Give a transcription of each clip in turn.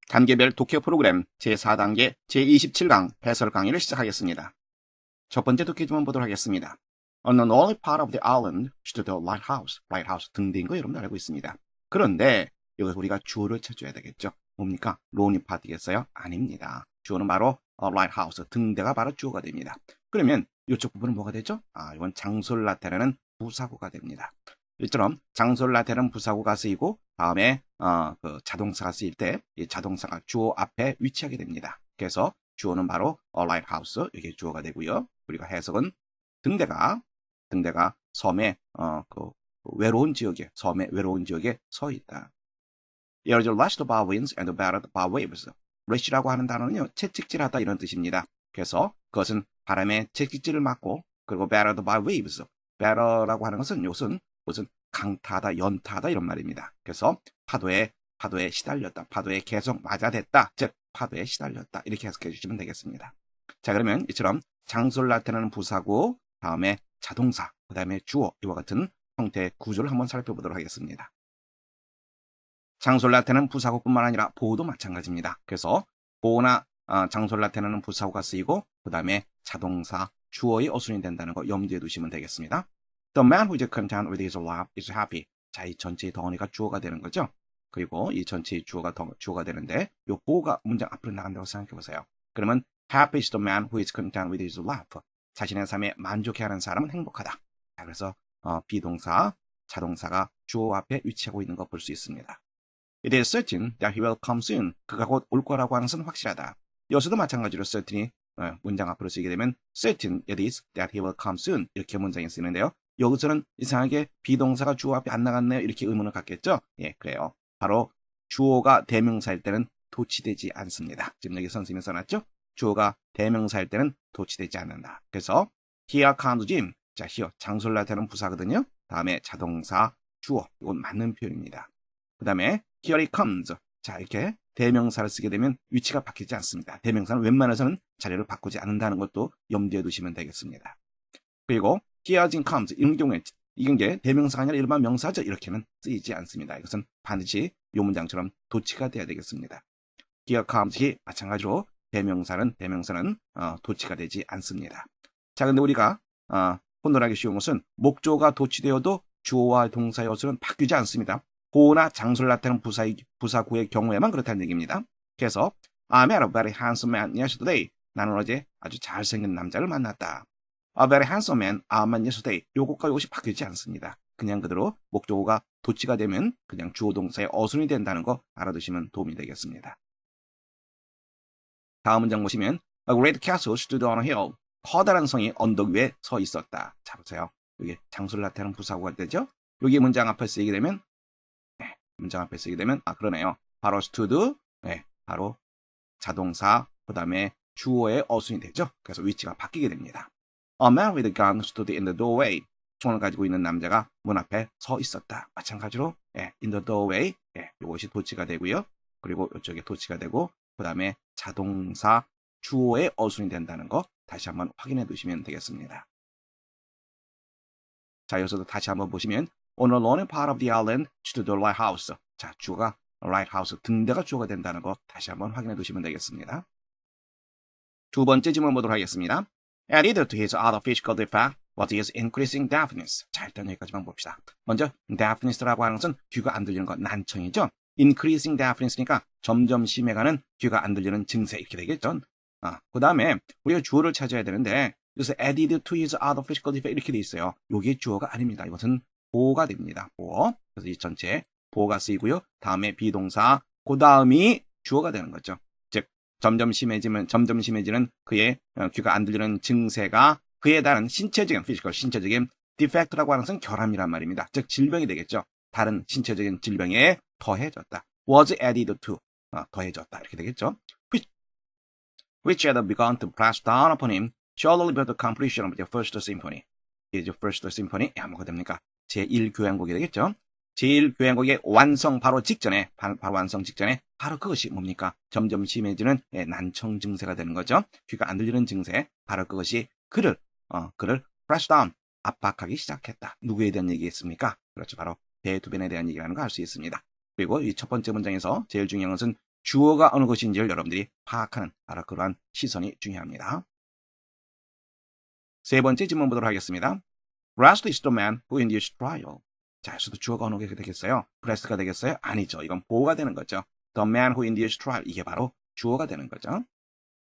단계별 독해 프로그램 제4단계 제27강 해설 강의를 시작하겠습니다. 첫 번째 독해 지문 보도록 하겠습니다. On the northern part of the island stood the lighthouse. lighthouse 등대인 거 여러분들 알고 있습니다. 그런데 여기서 우리가 주어를 찾아야 되겠죠. 뭡니까? 론이 파트겠어요? 아닙니다. 주어는 바로 lighthouse, 등대가 바로 주어가 됩니다. 그러면 이쪽 부분은 뭐가 되죠? 이건 장소를 나타내는 부사구가 됩니다. 이처럼 장소를 나타내는 부사구가 쓰이고 다음에 그 자동사가 쓰일 때 이 자동사가 주어 앞에 위치하게 됩니다. 그래서 주어는 바로 lighthouse, 이게 주어가 되고요. 우리가 해석은 등대가 섬의 그 외로운 지역에 서 있다. It is lashed by winds and battered by waves. lash라고 하는 단어는요, 채찍질하다 이런 뜻입니다. 그래서 그것은 바람에 채찍질을 맞고 그리고 battered by waves. batter라고 하는 것은 이것은 무슨 강타하다, 연타하다 이런 말입니다. 그래서 파도에 시달렸다, 파도에 계속 맞아댔다, 즉 파도에 시달렸다 이렇게 해석해 주시면 되겠습니다. 자, 그러면 이처럼 장소를 나타내는 부사구, 다음에 자동사, 그 다음에 주어, 이와 같은 형태의 구조를 한번 살펴보도록 하겠습니다. 장소를 나타내는 부사구뿐만 아니라 보호도 마찬가지입니다. 그래서 보호나 장소를 나타내는 부사구가 쓰이고 그 다음에 자동사, 주어의 어순이 된다는 거 염두에 두시면 되겠습니다. The man who is content with his lap is happy. 자, 이 전체의 덩어리가 주어가 되는 거죠. 그리고 이 전체의 주어가 되는데 이 보호가 문장 앞으로 나간다고 생각해 보세요. 그러면 happy is the man who is content with his lap. 자신의 삶에 만족해하는 사람은 행복하다. 자, 그래서 비동사, 자동사가 주어 앞에 위치하고 있는 거 볼 수 있습니다. It is certain that he will come soon. 그가 곧 올 거라고 하는 것은 확실하다. 여기서도 마찬가지로 certain이 문장 앞으로 쓰이게 되면 certain it is that he will come soon. 이렇게 문장이 쓰이는데요. 여기서는 이상하게 비동사가 주어 앞에 안 나갔네요. 이렇게 의문을 갖겠죠? 예, 그래요. 바로 주어가 대명사일 때는 도치되지 않습니다. 지금 여기 선생님이 써놨죠? 주어가 대명사일 때는 도치되지 않는다. 그래서 here comes Jim. 자, here 장소를 나타내는 부사거든요. 다음에 자동사, 주어. 이건 맞는 표현입니다. 그 다음에 here he comes. 자, 이렇게 대명사를 쓰게 되면 위치가 바뀌지 않습니다. 대명사는 웬만해서는 자리를 바꾸지 않는다는 것도 염두에 두시면 되겠습니다. 그리고 here Jim comes. 이런 경우에 이게 대명사가 아니라 일반 명사죠. 이렇게는 쓰이지 않습니다. 이것은 반드시 이 문장처럼 도치가 돼야 되겠습니다. here comes he 마찬가지로 대명사는 도치가 되지 않습니다. 자, 근데 우리가 혼돈하기 쉬운 것은 목조가 도치되어도 주어와 동사의 어순은 바뀌지 않습니다. 보호나 장소를 나타내는 부사구의 경우에만 그렇다는 얘기입니다. 그래서 I met a very handsome man yesterday. 나는 어제 아주 잘생긴 남자를 만났다. A very handsome man, I met yesterday. 요것과 요것이 바뀌지 않습니다. 그냥 그대로 목조가 도치가 되면 그냥 주어 동사의 어순이 된다는 거 알아두시면 도움이 되겠습니다. 다음 문장 보시면 A great castle stood on a hill. 커다란 성이 언덕 위에 서 있었다. 자, 보세요. 이게 장소를 나타내는 부사구가 되죠. 여기 문장 앞에 쓰이게 되면 그러네요. 바로 stood, 바로 자동사, 그 다음에 주어의 어순이 되죠. 그래서 위치가 바뀌게 됩니다. A man with a gun stood in the doorway. 총을 가지고 있는 남자가 문 앞에 서 있었다. 마찬가지로 in the doorway, 이것이 도치가 되고요. 그리고 이쪽에 도치가 되고 그 다음에 자동사, 주어의 어순이 된다는 거 다시 한번 확인해 두시면 되겠습니다. 자, 여기서도 다시 한번 보시면 On a lonely part of the island stood the lighthouse. 자, 주어가 lighthouse, 등대가 주어가 된다는 거 다시 한번 확인해 두시면 되겠습니다. 두 번째 질문 보도록 하겠습니다. Added to his other physical defect was his increasing deafness. 자, 일단 여기까지만 봅시다. 먼저 deafness라고 하는 것은 귀가 안 들리는 거, 난청이죠. increasing deafness니까 점점 심해가는 귀가 안 들리는 증세 이렇게 되겠죠. 그 다음에 우리가 주어를 찾아야 되는데 여기서 added to his other physical defect 이렇게 돼 있어요. 이게 주어가 아닙니다. 이것은 보호가 됩니다. 보호. 그래서 이 전체 보호가 쓰이고요. 다음에 비동사, 그 다음이 주어가 되는 거죠. 즉 점점 심해지는 그의 귀가 안 들리는 증세가 그에 따른 신체적인 defect라고 하는 것은 결함이란 말입니다. 즉 질병이 되겠죠. 다른 신체적인 질병에 더해졌다. was added to, 더해졌다. 이렇게 되겠죠. which had begun to press down upon him shortly before the completion of the first symphony. 이제 first symphony, 뭐가 됩니까? 제1교향곡이 되겠죠. 제1교향곡의 완성 바로 직전에, 바로 그것이 뭡니까? 점점 심해지는 난청 증세가 되는 거죠. 귀가 안 들리는 증세, 바로 그것이 그를 press down, 압박하기 시작했다. 누구에 대한 얘기겠습니까? 그렇죠. 바로 베토벤에 대한 얘기라는 거 알 수 있습니다. 그리고 이 첫 번째 문장에서 제일 중요한 것은 주어가 어느 것인지를 여러분들이 파악하는 바로 그러한 시선이 중요합니다. 세 번째 질문 보도록 하겠습니다. Rust is the man who induced trial. 자, 여기서도 주어가 어느 게 되겠어요? Rust가 되겠어요? 아니죠. 이건 보호가 되는 거죠. The man who induced trial. 이게 바로 주어가 되는 거죠.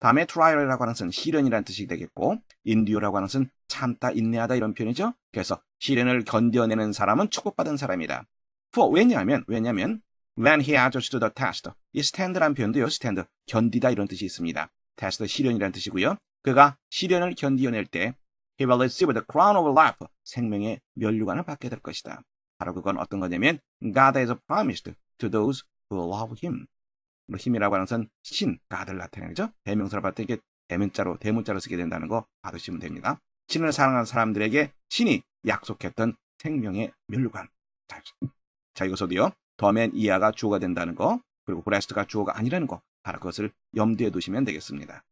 다음에 trial이라고 하는 것은 시련이라는 뜻이 되겠고 endure라고 하는 것은 참다, 인내하다 이런 표현이죠. 그래서 시련을 견뎌내는 사람은 축복받은 사람이다. 왜냐하면 when he had stood the test. 이 stand라는 표현도요. stand, 견디다 이런 뜻이 있습니다. test, 시련이라는 뜻이고요. 그가 시련을 견디어낼 때 he will receive the crown of life. 생명의 면류관을 받게 될 것이다. 바로 그건 어떤 거냐면 God has promised to those who love him. 힘이라고 하는 것은 신, God을 나타내죠. 대명사를 받을 때 이게 대문자로 쓰게 된다는 거 받으시면 됩니다. 신을 사랑하는 사람들에게 신이 약속했던 생명의 면류관. 자, 이것어도요. 더맨 이하가 주어가 된다는 거, 그리고 브레스트가 주어가 아니라는 거, 바로 그것을 염두에 두시면 되겠습니다.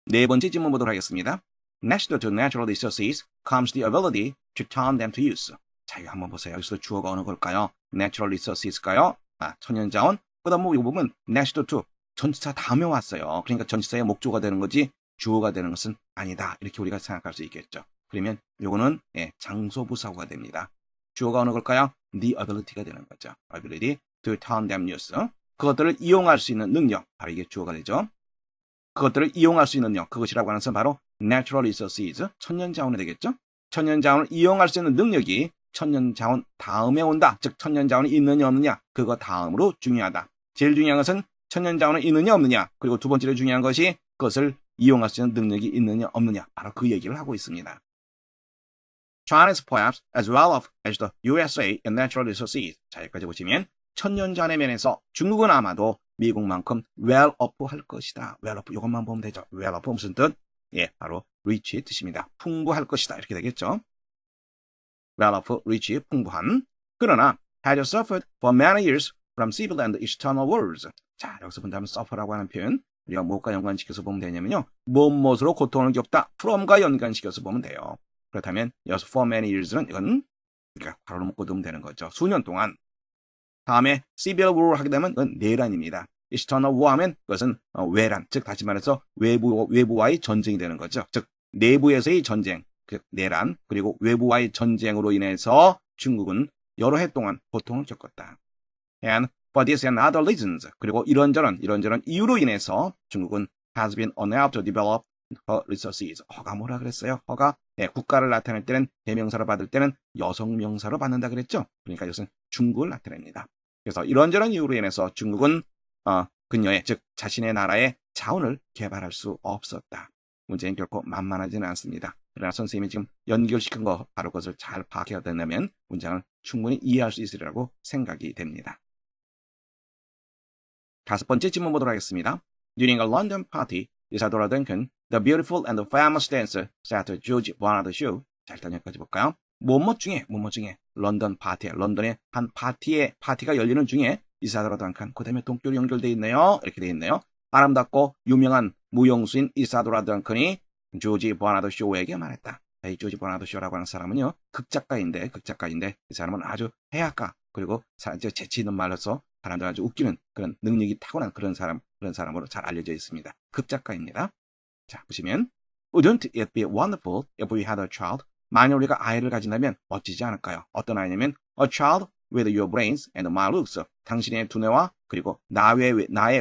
네 번째 질문 보도록 하겠습니다. Next to natural resources comes the ability to turn them to use. 자, 이거 한번 보세요. 여기서 주어가 어느 걸까요? Natural resources일까요? 천연자원. 그 다음 이거 보면 next to 전치사 다음에 왔어요. 그러니까 전치사의 목조가 되는 거지 주어가 되는 것은 아니다. 이렇게 우리가 생각할 수 있겠죠. 그러면 요거는 장소부사구가 됩니다. 주어가 어느 걸까요? The ability가 되는 거죠. Ability to turn them use. 그것들을 이용할 수 있는 능력. 바로 이게 주어가 되죠. 그것들을 이용할 수 있는 능력. 그것이라고 하는 것은 바로 natural resources. 천연자원이 되겠죠. 천연자원을 이용할 수 있는 능력이 천연자원 다음에 온다. 즉 천연자원이 있느냐 없느냐. 그거 다음으로 중요하다. 제일 중요한 것은 천연자원이 있느냐 없느냐. 그리고 두 번째로 중요한 것이 그것을 이용할 수 있는 능력이 있느냐 없느냐. 바로 그 얘기를 하고 있습니다. China is perhaps as well off as the USA in natural resources. 자, 여기까지 보시면 천연자원의 면에서 중국은 아마도 미국만큼 well off 할 것이다. well off 이것만 보면 되죠. well off 무슨 뜻? 바로 rich의 뜻입니다. 풍부할 것이다. 이렇게 되겠죠. well off, rich, 풍부한. 그러나 had suffered for many years from civil and external wars. 자, 여기서 본다면 suffer라고 하는 표현 우리가 무엇과 연관시켜서 보면 되냐면요. 무엇으로 고통을 겪다 from과 연관시켜서 보면 돼요. 그렇다면 여기서 for many years는 이건 우리가 바로 묶고 두면 되는 거죠. 수년 동안. 다음에 civil war 하게 되면 이건 내란입니다. external war 하면 그것은 외란, 즉 다시 말해서 외부와의 전쟁이 되는 거죠. 즉 내부에서의 전쟁, 즉 내란, 그리고 외부와의 전쟁으로 인해서 중국은 여러 해 동안 고통을 겪었다. And for this and other reasons, 그리고 이런저런 이유로 인해서 중국은 has been unable to develop her resources. 허가 뭐라 그랬어요? 허가 국가를 나타낼 때는 대명사로 받을 때는 여성명사로 받는다 그랬죠? 그러니까 이것은 중국을 나타냅니다. 그래서 이런저런 이유로 인해서 중국은 그녀의, 즉 자신의 나라의 자원을 개발할 수 없었다. 문제는 결코 만만하지는 않습니다. 그러나 선생님이 지금 연결시킨 거 바로 그것을 잘 파악해야 된다면 문장을 충분히 이해할 수 있으리라고 생각이 됩니다. 다섯 번째 질문 보도록 하겠습니다. During a London party, 이사도라 던큰, the beautiful and famous dancer set George Bernard Shaw. 자, 일단 여기까지 볼까요? 뭐뭐 중에 런던 파티에, 런던의 한 파티가 열리는 중에 이사도라 던큰, 그 다음에 동격이 연결되어 있네요. 이렇게 되어 있네요. 아름답고 유명한 무용수인 이사도라 던큰이 조지 버나드 쇼에게 말했다. 이 조지 버나드 쇼라고 하는 사람은요, 극작가인데 이 사람은 아주 해악가, 그리고 재치 있는 말로서 사람들 아주 웃기는 그런 능력이 타고난 그런 사람으로 잘 알려져 있습니다. 극작가입니다. 자, 보시면 Wouldn't it be wonderful if we had a child? 만약 우리가 아이를 가진다면 멋지지 않을까요? 어떤 아이냐면 A child with your brains and my looks. 당신의 두뇌와 그리고 나의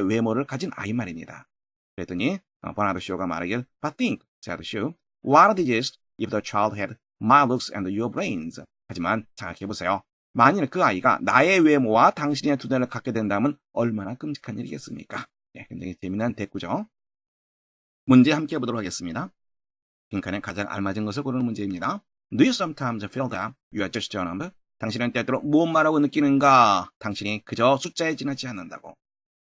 외모를 가진 아이 말입니다. 그랬더니 버나드 쇼가 말하길 But think, said Shaw, what is it if the child had my looks and your brains? 하지만 생각해보세요. 만일 그 아이가 나의 외모와 당신의 두뇌를 갖게 된다면 얼마나 끔찍한 일이겠습니까? 굉장히 재미난 대꾸죠. 문제 함께 해보도록 하겠습니다. 빈칸에 가장 알맞은 것을 고르는 문제입니다. Do you sometimes feel that you are just a number? 당신은 때때로 무엇 말하고 느끼는가? 당신이 그저 숫자에 지나지 않는다고.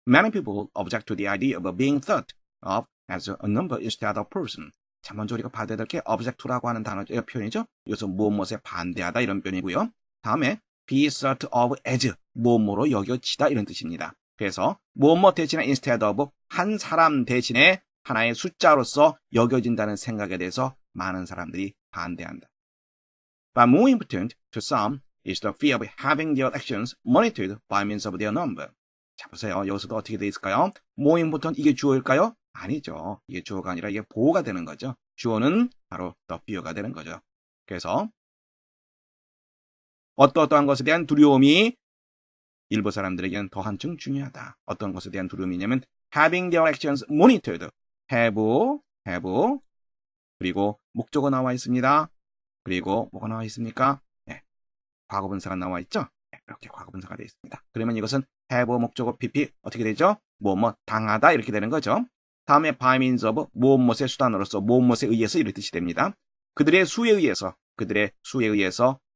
Many people object to the idea of being thought of as a number instead of person. 자, 먼저 우리가 받아야 될 게 object to라고 하는 표현이죠. 이것은 무엇에 반대하다 이런 표현이고요. 다음에 be thought of as 무엇으로 여겨지다 이런 뜻입니다. 그래서 무엇 대신에 instead of 한 사람 대신에 하나의 숫자로서 여겨진다는 생각에 대해서 많은 사람들이 반대한다. But more important to some is the fear of having their actions monitored by means of their number. 자, 보세요. 여기서도 어떻게 돼 있을까요? more important 이게 주어일까요? 아니죠. 이게 주어가 아니라 이게 보어가 되는 거죠. 주어는 바로 the fear가 되는 거죠. 그래서 어떠한 것에 대한 두려움이 일부 사람들에게는 더 한층 중요하다. 어떤 것에 대한 두려움이냐면 having their actions monitored. have 그리고 목적어 나와 있습니다. 그리고 뭐가 나와 있습니까? 네, 과거분사가 나와 있죠? 네, 이렇게 과거분사가 되어 있습니다. 그러면 이것은 have 목적어 PP 어떻게 되죠? 뭐뭐 당하다 이렇게 되는 거죠. 다음에 by means of 무엇무엇의 수단으로서 무엇무엇에 의해서 이런 뜻이 됩니다. 그들의 수에 의해서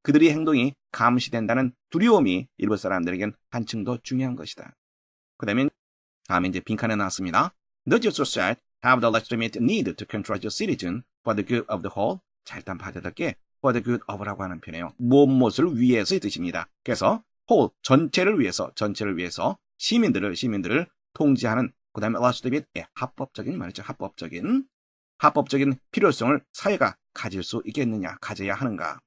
그들의 행동이 감시된다는 두려움이 일부 사람들에겐 한층 더 중요한 것이다. 그 다음에 이제 빈칸에 나왔습니다. The Jews said have the legitimate need to control the citizen for the good of the whole. 자, 일단 받아들게 for the good of라고 하는 표현이에요. 무엇을 위해서의 뜻입니다. 그래서 whole, 전체를 위해서 시민들을 통제하는 그 다음에 legitimate, 합법적인 말이죠. 합법적인 필요성을 사회가 가질 수 있겠느냐, 가져야 하는가.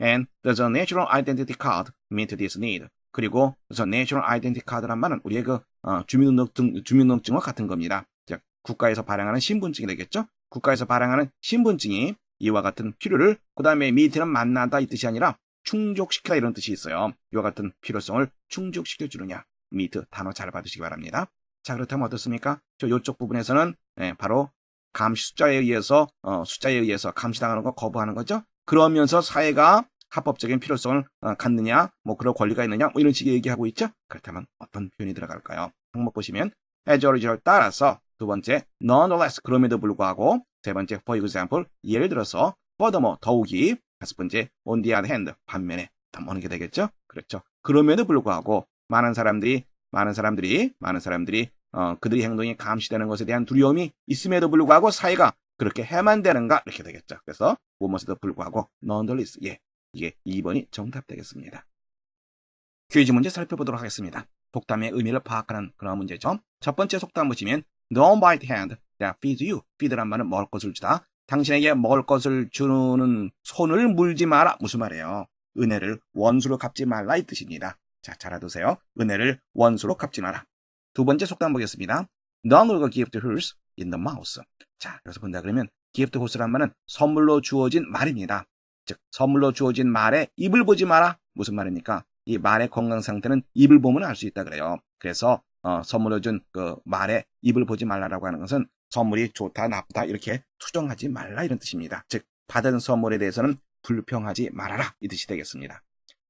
And there's a national identity card meet this need. 그리고 there's a national identity card란 말은 우리의 그 주민등록증과 같은 겁니다. 즉, 국가에서 발행하는 신분증이 되겠죠. 국가에서 발행하는 신분증이 이와 같은 필요를 그 다음에 meet는 만나다 이 뜻이 아니라 충족시키다 이런 뜻이 있어요. 이와 같은 필요성을 충족시켜주느냐. meet 단어 잘 받으시기 바랍니다. 자, 그렇다면 어떻습니까? 이쪽 부분에서는 바로 숫자에 의해서 감시당하는 거 거부하는 거죠. 그러면서 사회가 합법적인 필요성을 갖느냐, 뭐 그런 권리가 있느냐, 뭐 이런 식의 얘기하고 있죠. 그렇다면 어떤 표현이 들어갈까요? 항목 보시면 as a result 따라서 두 번째 nonetheless 그럼에도 불구하고 세 번째 for example 예를 들어서 furthermore 더욱이 다섯 번째 on the other hand 반면에 더 어느 게 되겠죠? 그렇죠. 그럼에도 불구하고 많은 사람들이 그들의 행동이 감시되는 것에 대한 두려움이 있음에도 불구하고 사회가 그렇게 해만 되는가 이렇게 되겠죠. 그래서 무엇에도 불구하고 nonetheless 이게 2번이 정답 되겠습니다. 퀴즈 문제 살펴보도록 하겠습니다. 속담의 의미를 파악하는 그런 문제죠. 첫 번째 속담 보시면 Don't bite hand that feeds you. feed란 말은 먹을 것을 주다. 당신에게 먹을 것을 주는 손을 물지 마라. 무슨 말이에요? 은혜를 원수로 갚지 말라 이 뜻입니다. 자, 잘 알아두세요. 은혜를 원수로 갚지 마라. 두 번째 속담 보겠습니다. None will give the horse in the mouth. 자, 여기서 본다 그러면 gift horse란 말은 선물로 주어진 말입니다. 즉, 선물로 주어진 말에 입을 보지 마라. 무슨 말입니까? 이 말의 건강 상태는 입을 보면 알 수 있다 그래요. 그래서 선물로 준 그 말에 입을 보지 말라라고 하는 것은 선물이 좋다, 나쁘다 이렇게 투정하지 말라 이런 뜻입니다. 즉, 받은 선물에 대해서는 불평하지 말아라 이 뜻이 되겠습니다.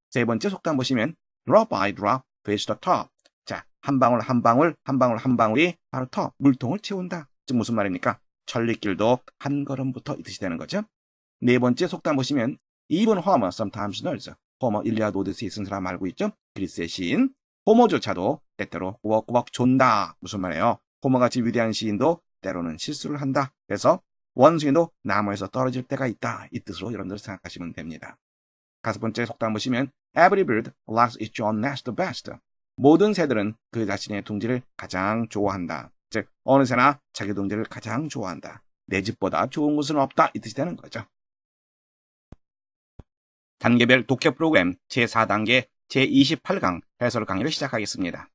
세 번째 속담 보시면 drop by drop, fish the top. 자, 한 방울이 바로 터, 물통을 채운다. 즉 무슨 말입니까? 천리길도 한 걸음부터 이 뜻이 되는 거죠. 네 번째 속담 보시면 even Homer sometimes knows. 호머, 일리아드 오디세이 쓴 사람 알고 있죠? 그리스의 시인. 호머조차도 때때로 꾸벅꾸벅 존다. 무슨 말이에요? 호머같이 위대한 시인도 때로는 실수를 한다. 그래서 원숭이도 나무에서 떨어질 때가 있다. 이 뜻으로 여러분들 생각하시면 됩니다. 다섯 번째 속담 보시면 Every bird likes its own nest best. 모든 새들은 그 자신의 둥지를 가장 좋아한다. 즉 어느 새나 자기 둥지를 가장 좋아한다. 내 집보다 좋은 곳은 없다. 이 뜻이 되는 거죠. 단계별 독해 프로그램 제4단계 제28강 해설 강의를 시작하겠습니다.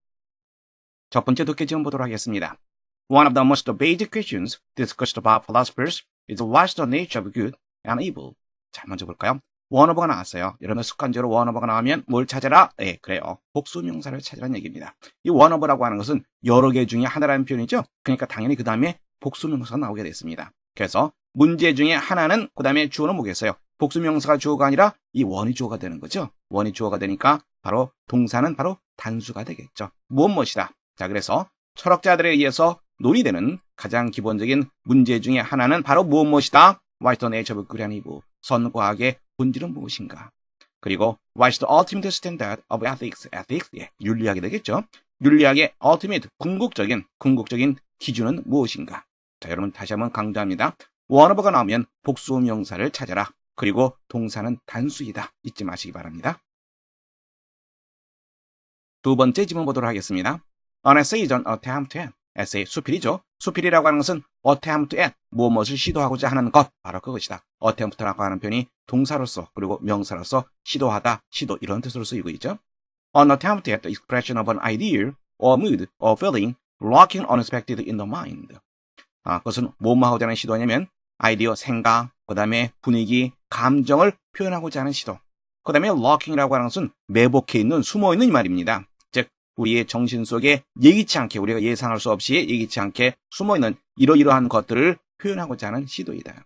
첫 번째 독해 지문 보도록 하겠습니다. One of the most basic questions discussed by philosophers is what's the nature of good and evil. 자, 먼저 볼까요? 원어버가 나왔어요. 여러분 습관적으로 원어버가 나오면 뭘 찾아라? 네, 그래요. 복수명사를 찾으라는 얘기입니다. 이 원어버라고 하는 것은 여러 개 중에 하나라는 표현이죠. 그러니까 당연히 그 다음에 복수명사가 나오게 됐습니다. 그래서 문제 중에 하나는 그 다음에 주어는 뭐겠어요? 복수명사가 주어가 아니라 이 원이 주어가 되는 거죠. 원이 주어가 되니까 바로 동사는 바로 단수가 되겠죠. 무엇이다. 자, 그래서 철학자들에 의해서 논의되는 가장 기본적인 문제 중에 하나는 바로 무엇이다. What's the nature of good and evil? 선과악의 본질은 무엇인가? 그리고 What's the ultimate standard of ethics? ethics? 윤리학이 되겠죠. 윤리학의 ultimate, 궁극적인 기준은 무엇인가? 자, 여러분 다시 한번 강조합니다. 원어버가 나오면 복수명사를 찾아라. 그리고 동사는 단수이다. 잊지 마시기 바랍니다. 두 번째 지문 보도록 하겠습니다. An essay is an attempt at. essay, 수필이죠. 수필이라고 하는 것은 attempt at, 무엇을 시도하고자 하는 것, 바로 그것이다. attempt라고 하는 표현이 동사로서 그리고 명사로서 시도하다, 시도 이런 뜻으로 쓰이고 있죠. An attempt at the expression of an idea or mood or feeling lurking unexpected in the mind. 그것은 뭐뭐 하고자 하는 시도냐면 아이디어, 생각, 그 다음에 분위기, 감정을 표현하고자 하는 시도. 그 다음에 lurking이라고 하는 것은 매복해 있는, 숨어 있는 이 말입니다. 즉 우리의 정신 속에 예기치 않게, 우리가 예상할 수 없이 예기치 않게 숨어 있는 이러이러한 것들을 표현하고자 하는 시도이다.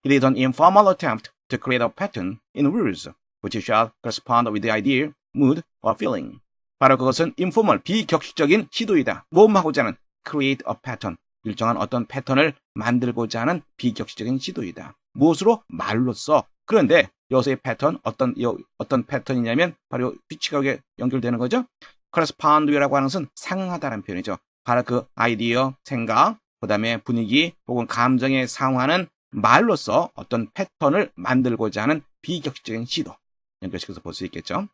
It is an informal attempt to create a pattern in words which shall correspond with the idea, mood, or feeling. 바로 그것은 informal, 비격식적인 시도이다. 모험하고자 하는 create a pattern, 일정한 어떤 패턴을 만들고자 하는 비격식적인 시도이다. 무엇으로? 말로써. 그런데 여기서의 패턴, 어떤 패턴이냐면 바로 비치각에 연결되는 거죠. correspond라고 하는 것은 상응하다는 표현이죠. 바로 그 아이디어, 생각, 그 다음에 분위기 혹은 감정에 상응하는 말로써 어떤 패턴을 만들고자 하는 비격식적인 시도. 연결시켜서 볼 수 있겠죠.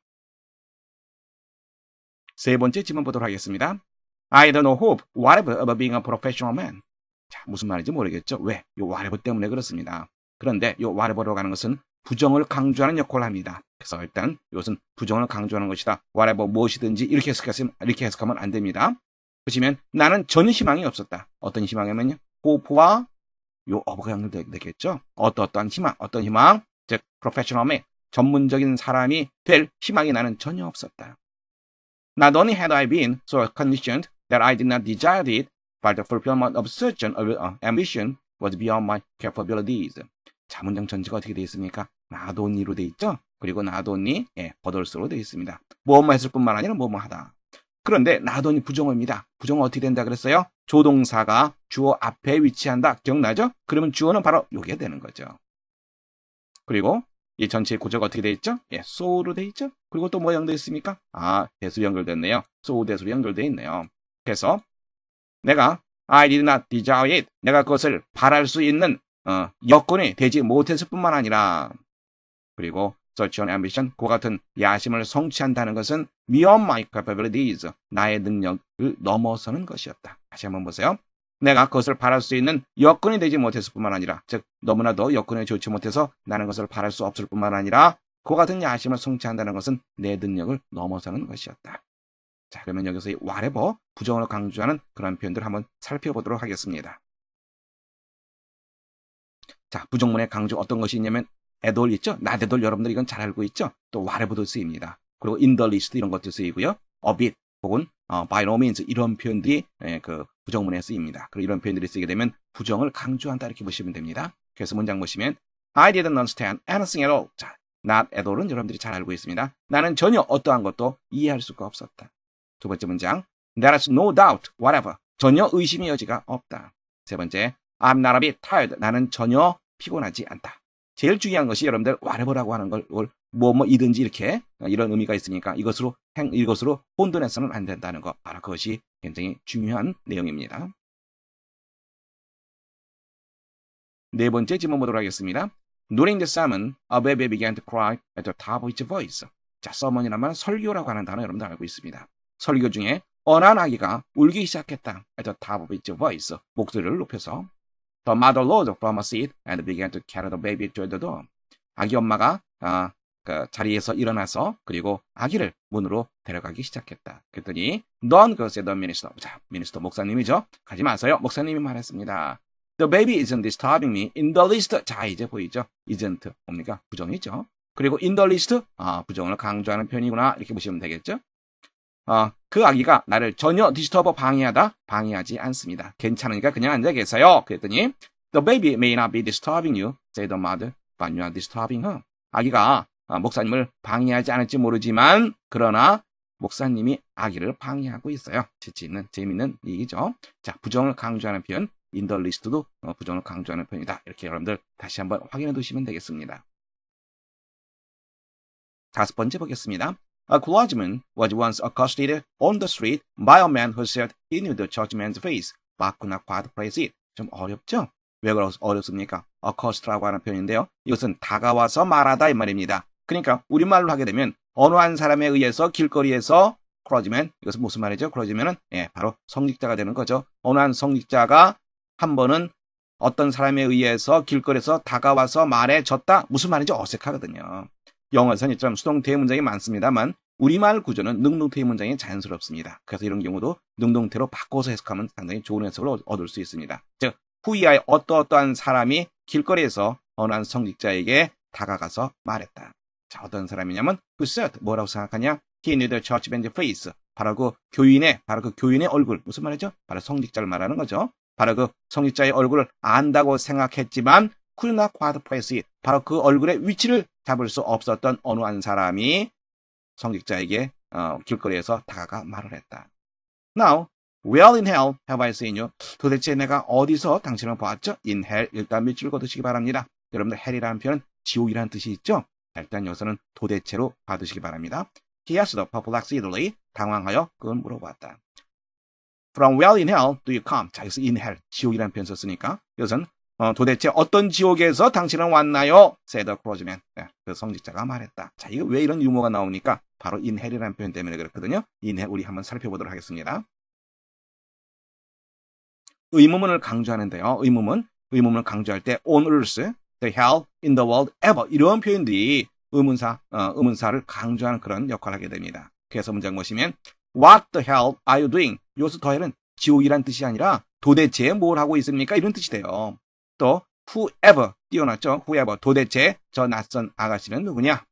세 번째 질문 보도록 하겠습니다. I don't know hope whatever about being a professional man. 자, 무슨 말인지 모르겠죠. 왜? 요 whatever 때문에 그렇습니다. 그런데 요 whatever로 가는 것은 부정을 강조하는 역할을 합니다. 그래서 일단 이것은 부정을 강조하는 것이다. whatever 무엇이든지 이렇게 해석하면 안 됩니다. 보시면 나는 전혀 희망이 없었다. 어떤 희망이면요? hope와 요 어버가 연결되겠죠. 어떠한 희망, 어떤 희망, 즉 professional man, 전문적인 사람이 될 희망이 나는 전혀 없었다. Not only had I been so conditioned that I did not desire it, but the fulfillment of such an ambition was beyond my capabilities. 자, 문장 전체가 어떻게 되어 있습니까? not only로 되어 있죠? 그리고 not only, 버덜스로 되어 있습니다. 뭐뭐 했을 뿐만 아니라 뭐뭐 하다. 그런데 not only 부정어입니다. 부정어 어떻게 된다 그랬어요? 조동사가 주어 앞에 위치한다. 기억나죠? 그러면 주어는 바로 요게 되는 거죠. 그리고 이 전체 구조가 어떻게 되어 있죠? so로 되어 있죠? 그리고 또 뭐 연결되어 있습니까? 대수로 연결됐네요. so 대수로 연결되어 있네요. 그래서 내가 I did not desire it. 내가 그것을 바랄 수 있는 여건이 되지 못했을 뿐만 아니라 그리고 such an ambition, 그 같은 야심을 성취한다는 것은 beyond my capabilities, 나의 능력을 넘어서는 것이었다. 다시 한번 보세요. 내가 그것을 바랄 수 있는 여건이 되지 못했을 뿐만 아니라, 즉 너무나도 여건이 좋지 못해서 나는 그것을 바랄 수 없을 뿐만 아니라 그 같은 야심을 성취한다는 것은 내 능력을 넘어서는 것이었다. 자, 그러면 여기서 이 whatever, 부정을 강조하는 그런 표현들을 한번 살펴보도록 하겠습니다. 자, 부정문의 강조 어떤 것이 있냐면 at all 있죠? not at all 여러분들 이건 잘 알고 있죠? 또 whatever도 쓰입니다. 그리고 in the least 이런 것도 쓰이고요. a bit 혹은 by no means 이런 표현들이 그 부정문에 쓰입니다. 그리고 이런 표현들이 쓰게 되면 부정을 강조한다 이렇게 보시면 됩니다. 그래서 문장 보시면 I didn't understand anything at all. 자, not at all은 여러분들이 잘 알고 있습니다. 나는 전혀 어떠한 것도 이해할 수가 없었다. 두 번째 문장 There is no doubt whatever. 전혀 의심의 여지가 없다. 세 번째 I'm not a bit tired. 나는 전혀 피곤하지 않다. 제일 중요한 것이 여러분들 whatever라고 하는 걸 뭐이든지 이렇게 이런 의미가 있으니까 이것으로 혼돈해서는 안 된다는 것. 바로 그것이 굉장히 중요한 내용입니다. 네 번째 질문 보도록 하겠습니다. During the sermon, a baby began to cry at the top of its voice. 자, sermon이라면 설교라고 하는 단어 여러분들 알고 있습니다. 설교 중에 어느 한 아기가 울기 시작했다. At the top of its voice. 목소리를 높여서. The mother rose from a seat and began to carry the baby to the door. 아기 엄마가 그 자리에서 일어나서 그리고 아기를 문으로 데려가기 시작했다. 그랬더니 Don't go, said the minister. 자, 미니스터 목사님이죠. 가지 마세요. 목사님이 말했습니다. The baby isn't disturbing me in the least. 자, 이제 보이죠? isn't 뭡니까? 부정이죠. 그리고 in the least 부정을 강조하는 표현이구나 이렇게 보시면 되겠죠. 그 아기가 나를 전혀 방해하지 않습니다. 괜찮으니까 그냥 앉아 계세요. 그랬더니 The baby may not be disturbing you, said the mother, but you are disturbing her. 아기가 목사님을 방해하지 않을지 모르지만 그러나 목사님이 아기를 방해하고 있어요. 재미있는 얘기죠. 자, 부정을 강조하는 표현 in the list도 부정을 강조하는 표현이다. 이렇게 여러분들 다시 한번 확인해 두시면 되겠습니다. 다섯 번째 보겠습니다. A clergyman was once accosted on the street by a man who said he knew the churchman's face, but could not quite place it. 좀 어렵죠? 왜 어렵습니까? accost라고 하는 표현인데요. 이것은 다가와서 말하다 이 말입니다. 그러니까 우리말로 하게 되면 어느 한 사람에 의해서 길거리에서 clergyman, 이것은 무슨 말이죠? clergyman은 바로 성직자가 되는 거죠. 어느 한 성직자가 한 번은 어떤 사람에 의해서 길거리에서 다가와서 말해줬다. 무슨 말인지 어색하거든요. 영어에서는 이처럼 수동 대문장이 많습니다만 우리말 구조는 능동태 문장이 자연스럽습니다. 그래서 이런 경우도 능동태로 바꿔서 해석하면 상당히 좋은 해석을 얻을 수 있습니다. 즉, 후이아의 어떠어떠한 사람이 길거리에서 어느 한 성직자에게 다가가서 말했다. 자, 어떤 사람이냐면 who said, 뭐라고 생각하냐? He knew the church band face. 바로 그 교인의 얼굴. 무슨 말이죠? 바로 성직자를 말하는 거죠. 바로 그 성직자의 얼굴을 안다고 생각했지만 could not quite place it. 바로 그 얼굴의 위치를 잡을 수 없었던 어느 한 사람이 성직자에게 길거리에서 다가가 말을 했다. Now, where in hell have I seen you? 도대체 내가 어디서 당신을 보았죠? In hell, 일단 밑줄 걷으시기 바랍니다. 여러분들 hell이라는 표현은 지옥이라는 뜻이 있죠? 일단 여기서는 도대체로 받으시기 바랍니다. He asked perplexedly, 당황하여 그걸 물어봤다. From where in hell do you come? 자, 여기서 in hell, 지옥이라는 표현 썼으니까 이것은 도대체 어떤 지옥에서 당신은 왔나요? said the clergyman. 네, 그 성직자가 말했다. 자, 이거 왜 이런 유머가 나오니까 바로 in hell이라는 표현 때문에 그렇거든요. in hell 우리 한번 살펴보도록 하겠습니다. 의문문을 강조하는데요. 의문문을 강조할 때 on earth, the hell, in the world, ever 이런 표현들이 의문사를 강조하는 그런 역할을 하게 됩니다. 그래서 문장 보시면 What the hell are you doing? 여기서 the hell은 지옥이란 뜻이 아니라 도대체 뭘 하고 있습니까? 이런 뜻이 돼요. 또 whoever 띄워놨죠. whoever 도대체 저 낯선 아가씨는 누구냐?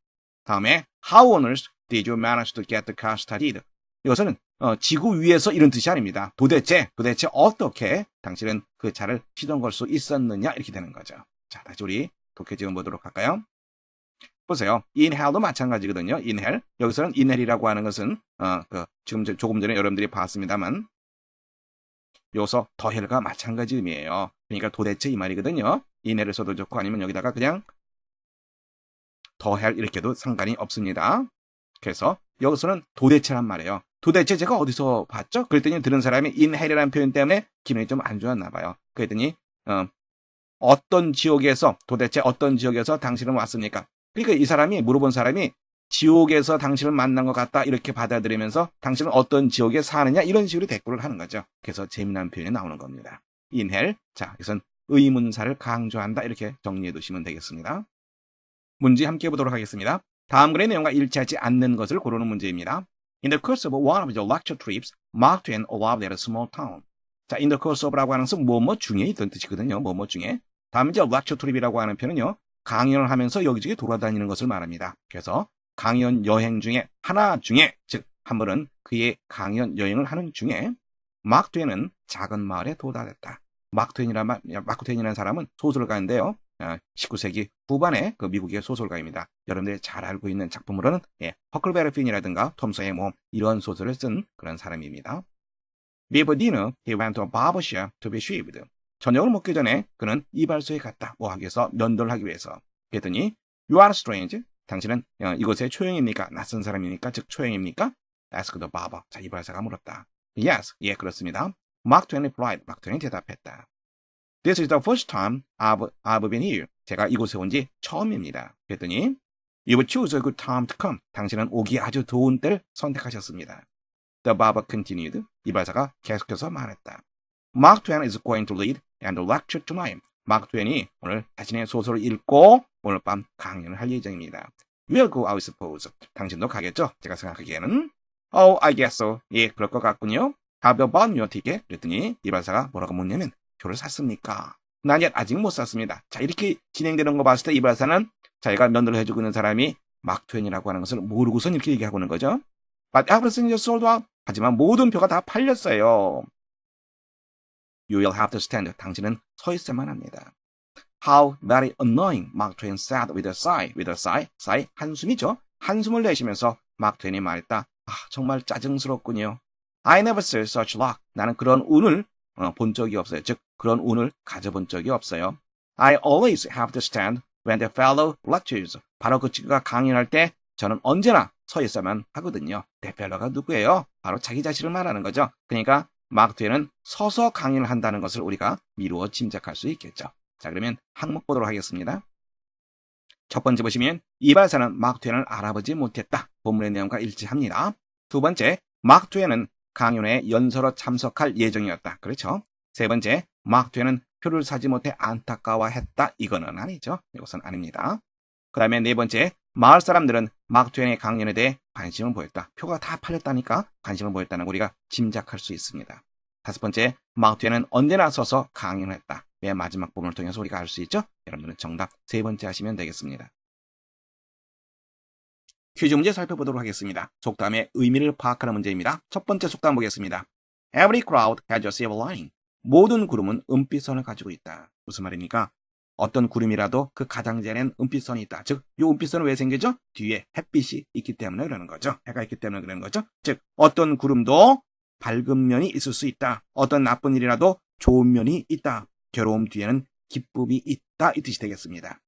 다음에 how on earth did you manage to get the car started? 이것은 지구 위에서 이런 뜻이 아닙니다. 도대체 어떻게 당신은 그 차를 시동 걸 수 있었느냐 이렇게 되는 거죠. 자, 다시 우리 독해 지금 보도록 할까요? 보세요. in hell도 마찬가지거든요. in hell. 여기서는 in hell이라고 하는 것은 지금 조금 전에 여러분들이 봤습니다만 여기서 the hell가 마찬가지 의미예요. 그러니까 도대체 이 말이거든요. in hell을 써도 좋고 아니면 여기다가 그냥 the hell 이렇게도 상관이 없습니다. 그래서 여기서는 도대체란 말이에요. 도대체 제가 어디서 봤죠? 그랬더니 들은 사람이 in hell이라는 표현 때문에 기분이 좀 안 좋았나 봐요. 그랬더니 도대체 어떤 지역에서 당신은 왔습니까? 그러니까 이 사람이 물어본 사람이 지옥에서 당신을 만난 것 같다 이렇게 받아들이면서 당신은 어떤 지옥에 사느냐 이런 식으로 대꾸를 하는 거죠. 그래서 재미난 표현이 나오는 겁니다. in hell. 자, 이것은 의문사를 강조한다 이렇게 정리해 두시면 되겠습니다. 문제 함께 보도록 하겠습니다. 다음 글의 내용과 일치하지 않는 것을 고르는 문제입니다. In the course of one of your lecture trips, Mark Twain arrived at a small town. 자, in the course of라고 하는 것은 뭐뭐 중에 있던 뜻이거든요. 뭐뭐 중에. 다음 이제 lecture trip이라고 하는 표현은요. 강연을 하면서 여기저기 돌아다니는 것을 말합니다. 그래서 강연 여행 중에 하나 중에 즉 한 번은 그의 강연 여행을 하는 중에 마크 트웨인은 작은 마을에 도달했다. 마크 트웨인이라는 사람은 소설가인데요. 19세기 후반의 그 미국의 소설가입니다. 여러분들이 잘 알고 있는 작품으로는 허클베리 핀이라든가 톰 소의 모험 이런 소설을 쓴 그런 사람입니다. Before dinner, he went to a barber shop to be shaved. 저녁을 먹기 전에 그는 이발소에 갔다. 뭐 하기 위해서? 면도를 하기 위해서. 그랬더니 You are strange. 당신은 이곳에 초행입니까? 낯선 사람입니까? 즉 초행입니까? Asked the barber. 자, 이발사가 물었다. Yes, 예, 그렇습니다. Mark Twain replied. 마크 트웨인이 대답했다. This is the first time I've been here. 제가 이곳에 온 지 처음입니다. 그랬더니 You choose a good time to come. 당신은 오기 아주 좋은 때를 선택하셨습니다. The barber continued. 이발사가 계속해서 말했다. Mark Twain is going to read and lecture tonight. 마크 트웨인이 오늘 자신의 소설을 읽고 오늘 밤 강연을 할 예정입니다. We'll go, I suppose. 당신도 가겠죠? 제가 생각하기에는. Oh, I guess so. 예, 그럴 것 같군요. How about your ticket? 그랬더니 이발사가 뭐라고 묻냐면 표를 샀습니까? 난 아직 못 샀습니다. 자, 이렇게 진행되는 거 봤을 때 이발사는 자기가 면도를 해주고 있는 사람이 마크 트웨인이라고 하는 것을 모르고선 이렇게 얘기하고 있는 거죠. But everything is sold out. 하지만 모든 표가 다 팔렸어요. You will have to stand. 당신은 서 있어야만 합니다. How very annoying, Mark Twain said with a sigh. With a sigh, sigh, 한숨이죠. 한숨을 내쉬면서 마크 트웨인이 말했다. 아, 정말 짜증스럽군요. I never saw such luck. 나는 그런 운을 본 적이 없어요. 즉, 그런 운을 가져본 적이 없어요. I always have to stand when the fellow lectures. 바로 그 친구가 강연할 때 저는 언제나 서 있어야만 하거든요. The fellow가 누구예요? 바로 자기 자신을 말하는 거죠. 그러니까 마크 트웨인은 서서 강연을 한다는 것을 우리가 미루어 짐작할 수 있겠죠. 자, 그러면 항목 보도록 하겠습니다. 첫 번째 보시면 이발사는 마크 트웨인을 알아보지 못했다. 본문의 내용과 일치합니다. 두 번째, 마크 트웨인은 강연회에 연설로 참석할 예정이었다. 그렇죠? 세 번째, 마크 트웨인은 표를 사지 못해 안타까워했다. 이거는 아니죠. 이것은 아닙니다. 그 다음에 네 번째, 마을 사람들은 마크 트웨인의 강연에 대해 관심을 보였다. 표가 다 팔렸다니까 관심을 보였다는 걸 우리가 짐작할 수 있습니다. 다섯 번째, 마크 트웨인은 언제나 서서 강연을 했다. 맨 마지막 부분을 통해서 우리가 알 수 있죠? 여러분들은 정답 세 번째 하시면 되겠습니다. 퀴즈 문제 살펴보도록 하겠습니다. 속담의 의미를 파악하는 문제입니다. 첫 번째 속담 보겠습니다. Every crowd has a silver lining. 모든 구름은 은빛선을 가지고 있다. 무슨 말입니까? 어떤 구름이라도 그 가장자리에는 은빛선이 있다. 즉, 이 은빛선은 왜 생기죠? 뒤에 햇빛이 있기 때문에 그러는 거죠. 해가 있기 때문에 그러는 거죠. 즉, 어떤 구름도 밝은 면이 있을 수 있다. 어떤 나쁜 일이라도 좋은 면이 있다. 괴로움 뒤에는 기쁨이 있다. 이 뜻이 되겠습니다.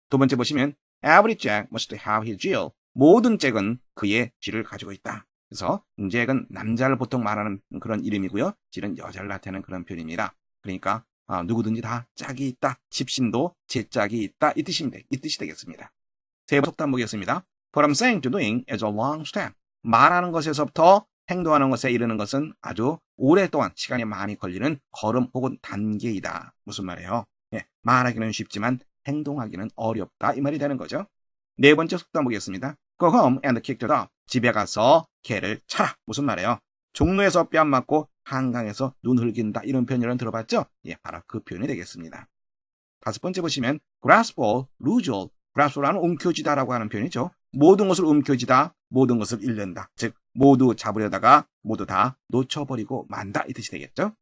두 번째 보시면 Every Jack must have his Jill. 모든 잭은 그의 쥐를 가지고 있다. 그래서 잭은 남자를 보통 말하는 그런 이름이고요. 쥐는 여자를 나타내는 그런 표현입니다. 그러니까 누구든지 다 짝이 있다. 집신도 제 짝이 있다. 이 뜻이 되겠습니다. 세 번째 속담 보겠습니다. From saying to doing is a long step. 말하는 것에서부터 행동하는 것에 이르는 것은 아주 오랫동안 시간이 많이 걸리는 걸음 혹은 단계이다. 무슨 말이에요? 말하기는 쉽지만 행동하기는 어렵다. 이 말이 되는 거죠. 네 번째 속담 보겠습니다. Go home and kick the dog. 집에 가서 개를 차라. 무슨 말이에요? 종로에서 뺨 맞고 한강에서 눈 흘긴다. 이런 표현을 들어봤죠? 바로 그 표현이 되겠습니다. 다섯 번째 보시면 grasp, lose all. grasp라는 움켜쥐다라고 하는 표현이죠. 모든 것을 움켜쥐다, 모든 것을 잃는다. 즉 모두 잡으려다가 모두 다 놓쳐버리고 만다. 이 뜻이 되겠죠?